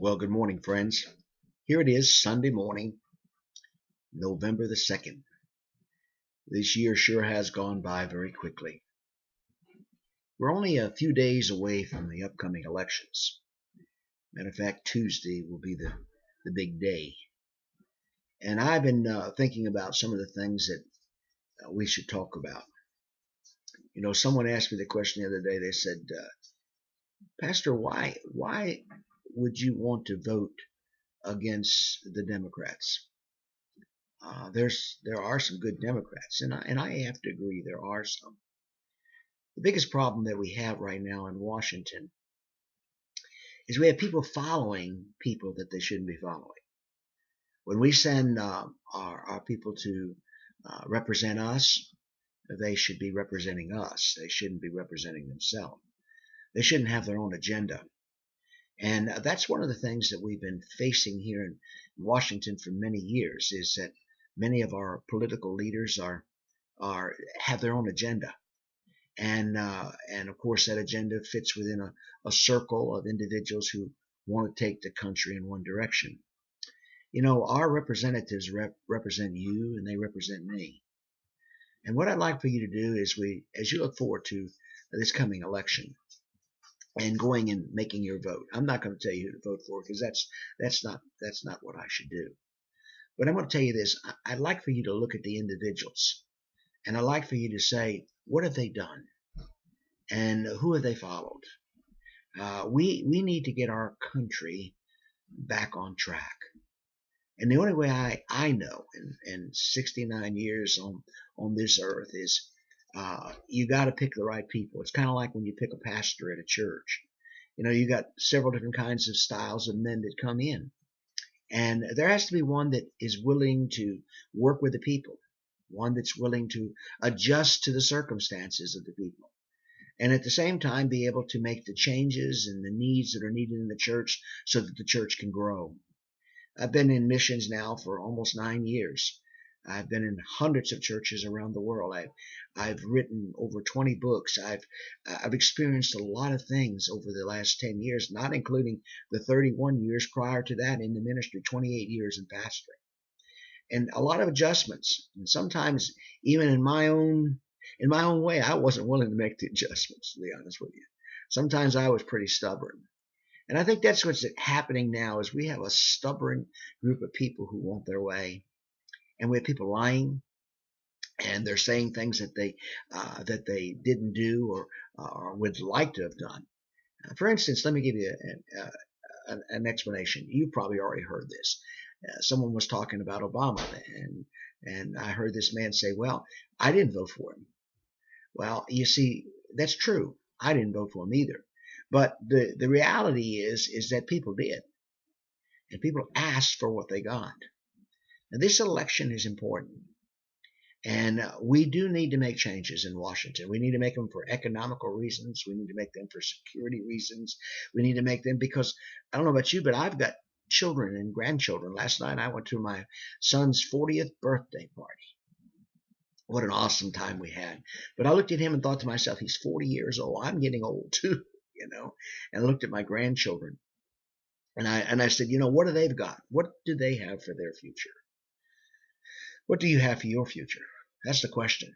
Well, good morning, friends. Here it is, Sunday morning, November the 2nd. This year sure has gone by very quickly. We're only a few days away from the upcoming elections. Matter of fact, Tuesday will be the big day. And I've been thinking about some of the things that we should talk about. You know, someone asked me the question the other day. They said, Pastor, why would you want to vote against the Democrats? There are some good Democrats, and I have to agree there are some. The biggest problem that we have right now in Washington is we have people following people that they shouldn't be following. When we send our people to represent us, they should be representing us. They shouldn't be representing themselves. They shouldn't have their own agenda. And that's one of the things that we've been facing here in Washington for many years, is that many of our political leaders have their own agenda, and of course that agenda fits within a circle of individuals who want to take the country in one direction. You know, our representatives represent you, and they represent me. And what I'd like for you to do is, as you look forward to this coming election and going and making your vote, I'm not going to tell you who to vote for, because that's not what I should do. But I'm going to tell you this. I'd like for you to look at the individuals, and I'd like for you to say, what have they done? And who have they followed? We need to get our country back on track. And the only way I know in 69 years on this earth is you got to pick the right people. It's kind of like when you pick a pastor at a church. You know, you got several different kinds of styles of men that come in. And there has to be one that is willing to work with the people, one that's willing to adjust to the circumstances of the people, and at the same time be able to make the changes and the needs that are needed in the church so that the church can grow. I've been in missions now for almost 9 years. I've been in hundreds of churches around the world. I've written over 20 books. I've experienced a lot of things over the last 10 years, not including the 31 years prior to that in the ministry, 28 years in pastoring, and a lot of adjustments. And sometimes even in my own way, I wasn't willing to make the adjustments, to be honest with you. Sometimes I was pretty stubborn. And I think that's what's happening now, is we have a stubborn group of people who want their way. And we have people lying, and they're saying things that they didn't do or would like to have done. For instance, let me give you an explanation. You've probably already heard this. Someone was talking about Obama, and I heard this man say, "Well, I didn't vote for him." Well, you see, that's true. I didn't vote for him either. But the reality is that people did, and people asked for what they got. Now, this election is important, and we do need to make changes in Washington. We need to make them for economical reasons. We need to make them for security reasons. We need to make them because, I don't know about you, but I've got children and grandchildren. Last night I went to my son's 40th birthday party. What an awesome time we had. But I looked at him and thought to myself, he's 40 years old. I'm getting old too, you know. And I looked at my grandchildren, and I said, you know, what do they've got? What do they have for their future? What do you have for your future? That's the question.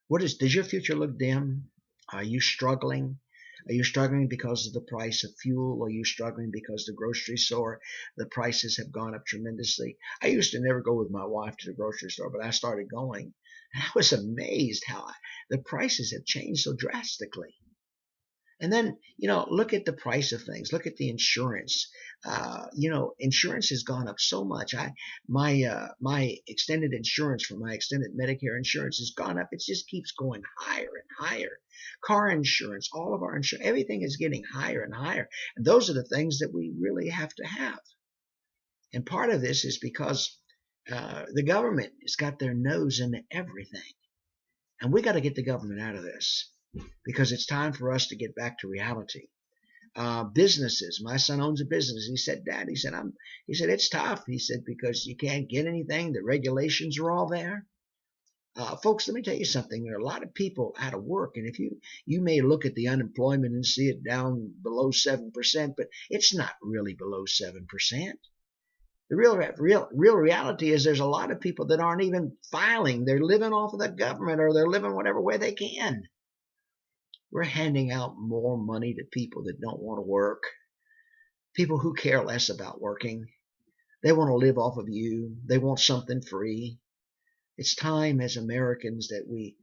Does your future look dim? Are you struggling? Are you struggling because of the price of fuel? Are you struggling because the grocery store, the prices have gone up tremendously? I used to never go with my wife to the grocery store, but I started going. And I was amazed how the prices have changed so drastically. And then, you know, look at the price of things. Look at the insurance. You know, insurance has gone up so much. My extended insurance for my extended Medicare insurance has gone up. It just keeps going higher and higher. Car insurance, all of our insurance, everything is getting higher and higher. And those are the things that we really have to have. And part of this is because the government has got their nose into everything. And we got to get the government out of this, because it's time for us to get back to reality. Businesses. My son owns a business. He said, Dad, he said, it's tough. He said, because you can't get anything. The regulations are all there. Folks, let me tell you something. There are a lot of people out of work, and if you may look at the unemployment and see it down below 7%, but it's not really below 7%. The real reality is there's a lot of people that aren't even filing. They're living off of the government, or they're living whatever way they can. We're handing out more money to people that don't want to work, people who care less about working. They want to live off of you. They want something free. It's time as Americans that we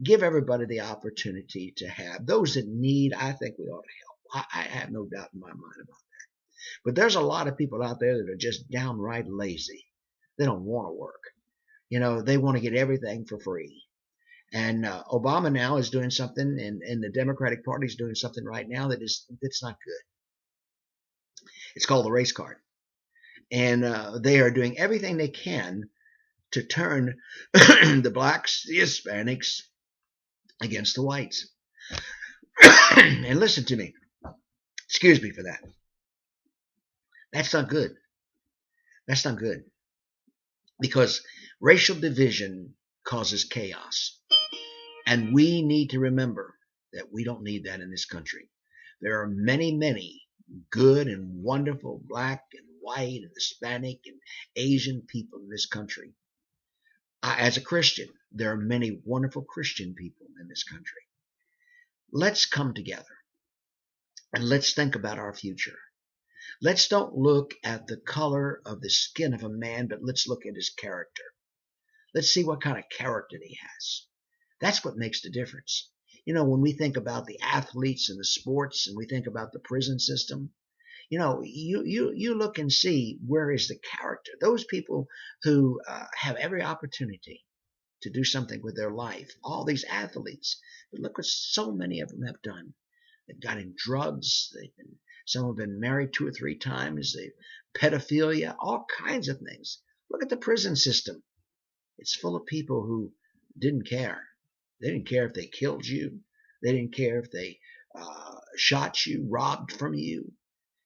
give everybody the opportunity to have. Those that need, I think we ought to help. I have no doubt in my mind about that. But there's a lot of people out there that are just downright lazy. They don't want to work. They want to get everything for free. And Obama now is doing something, and the Democratic Party is doing something right now that's not good. It's called the race card. And they are doing everything they can to turn the blacks, the Hispanics, against the whites. And listen to me. Excuse me for that. That's not good. That's not good. Because racial division causes chaos. And we need to remember that we don't need that in this country. There are many, many good and wonderful black and white and Hispanic and Asian people in this country. As a Christian, there are many wonderful Christian people in this country. Let's come together and let's think about our future. Let's don't look at the color of the skin of a man, but let's look at his character. Let's see what kind of character he has. That's what makes the difference. When we think about the athletes and the sports, and we think about the prison system, you look and see where is the character. Those people who have every opportunity to do something with their life, all these athletes, but look what so many of them have done. They've got in drugs. Some have been married 2 or 3 times. Pedophilia, all kinds of things. Look at the prison system. It's full of people who didn't care. They didn't care if they killed you. They didn't care if they shot you, robbed from you.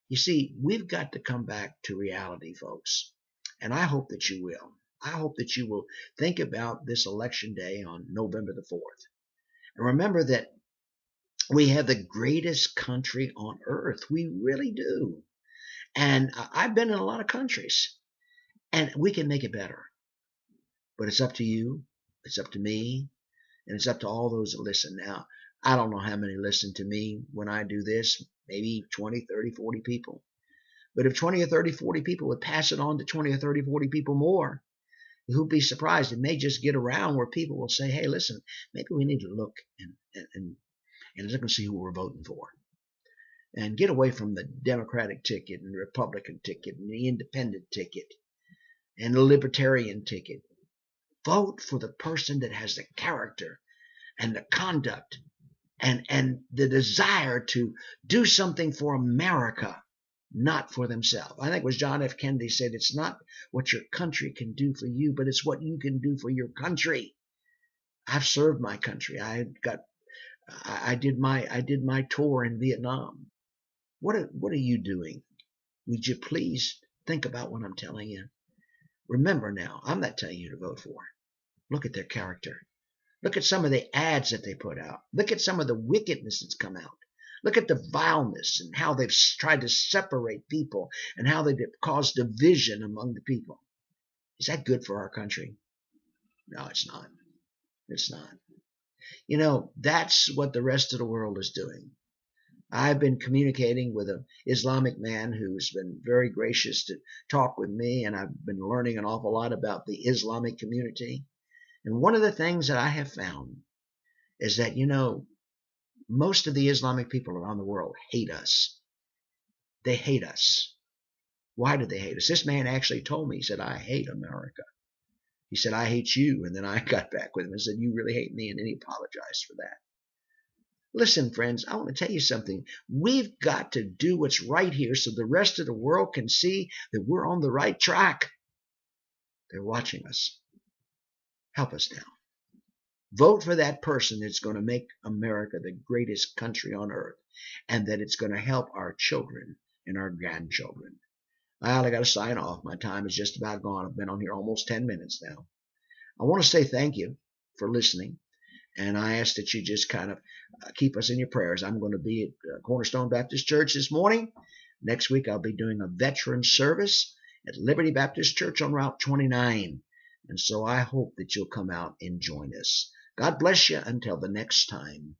You see, we've got to come back to reality, folks. And I hope that you will. I hope that you will think about this election day on November the 4th. And remember that we have the greatest country on earth. We really do. And I've been in a lot of countries, and we can make it better. But it's up to you. It's up to me. And it's up to all those that listen. Now, I don't know how many listen to me when I do this. Maybe 20, 30, 40 people. But if 20 or 30, 40 people would pass it on to 20 or 30, 40 people more, who'd be surprised? It may just get around where people will say, hey, listen, maybe we need to look and look and see who we're voting for. And get away from the Democratic ticket and the Republican ticket and the Independent ticket and the Libertarian ticket. Vote for the person that has the character and the conduct and the desire to do something for America, not for themselves. I think it was John F. Kennedy said, it's not what your country can do for you, but it's what you can do for your country. I've served my country. I did my tour in Vietnam. What are you doing? Would you please think about what I'm telling you? Remember now, I'm not telling you to vote for. Look at their character. Look at some of the ads that they put out. Look at some of the wickedness that's come out. Look at the vileness and how they've tried to separate people and how they've caused division among the people. Is that good for our country? No, it's not. It's not. That's what the rest of the world is doing. I've been communicating with an Islamic man who's been very gracious to talk with me, and I've been learning an awful lot about the Islamic community. And one of the things that I have found is that, most of the Islamic people around the world hate us. They hate us. Why do they hate us? This man actually told me, he said, I hate America. He said, I hate you. And then I got back with him and said, you really hate me. And then he apologized for that. Listen, friends, I want to tell you something. We've got to do what's right here so the rest of the world can see that we're on the right track. They're watching us. Help us now. Vote for that person that's going to make America the greatest country on earth, and that it's going to help our children and our grandchildren. Well, I got to sign off. My time is just about gone. I've been on here almost 10 minutes now. I want to say thank you. for listening. And I ask that you just kind of keep us in your prayers. I'm going to be at Cornerstone Baptist Church this morning. Next week, I'll be doing a veteran service at Liberty Baptist Church on Route 29. And so I hope that you'll come out and join us. God bless you until the next time.